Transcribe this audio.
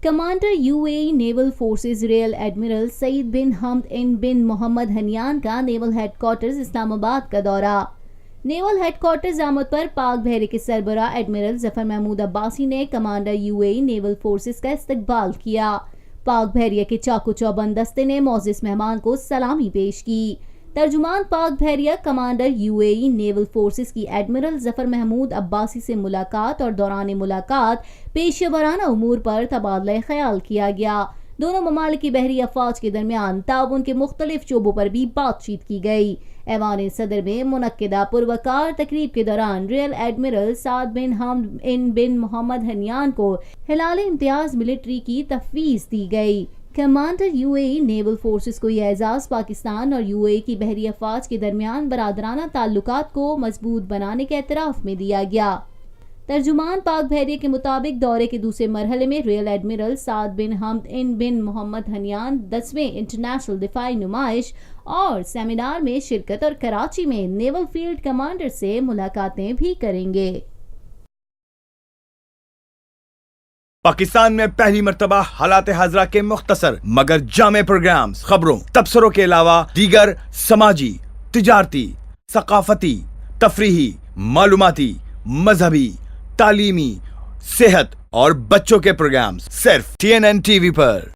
Commander UAE naval forces real admiral Saeed bin Hamad bin Mohammed हनियान का naval headquarters Islamabad का दौरा। Naval headquarters आमद पर पाक बहरे के सरबराह एडमिरल जफर महमूद अब्बासी ने कमांडर यूएई नेवल फोर्सेस का इस्तकबाल किया। पाक बहरिया के चाकू चौबंद दस्ते ने मोअज़्ज़िज़ मेहमान को सलामी पेश की। तर्जुमान पाक बहरिया कमांडर यूएई नेवल फोर्सेस की एडमिरल जफर महमूद अब्बासी से मुलाकात और दौरान मुलाकात पेशेवराना उमूर पर तबादला ख्याल किया गया। दोनों ममालिक की बहरी अफवाज के दरमियान ताउन के मुख्तलिफ शोबों पर भी बातचीत की गई। ऐवान सदर में मुनक्किदा पुरवकार तकरीब के दौरान रियल एडमिरल साद बिन हमद बिन मोहम्मद हनियान को हिलाल इम्तियाज मिलिट्री की तफवीज़ दी गई। कमांडर यूएई नेवल फोर्सेस को यह एजाज पाकिस्तान और यूएई की बहरी अफवाज के दरमियान बरादराना ताल्लुकात को मजबूत बनाने के एतराफ़ में दिया गया। तर्जुमान पाक बहरिया के मुताबिक दौरे के दूसरे मरहले में रियल एडमिरल साद बिन हमद बिन मोहम्मद हनियान 10वें इंटरनेशनल दिफाई नुमाइश और सेमिनार में शिरकत और कराची में नेवल फील्ड कमांडर से मुलाकातें भी करेंगे। पाकिस्तान में पहली मर्तबा हालात हाजरा के मुख्तसर मगर जामे प्रोग्राम्स, खबरों, तबसरों के अलावा दीगर समाजी, तिजारती, सकाफती, तफरीही, मालूमाती, मजहबी, तालीमी, सेहत और बच्चों के प्रोग्राम्स सिर्फ TNN TV पर।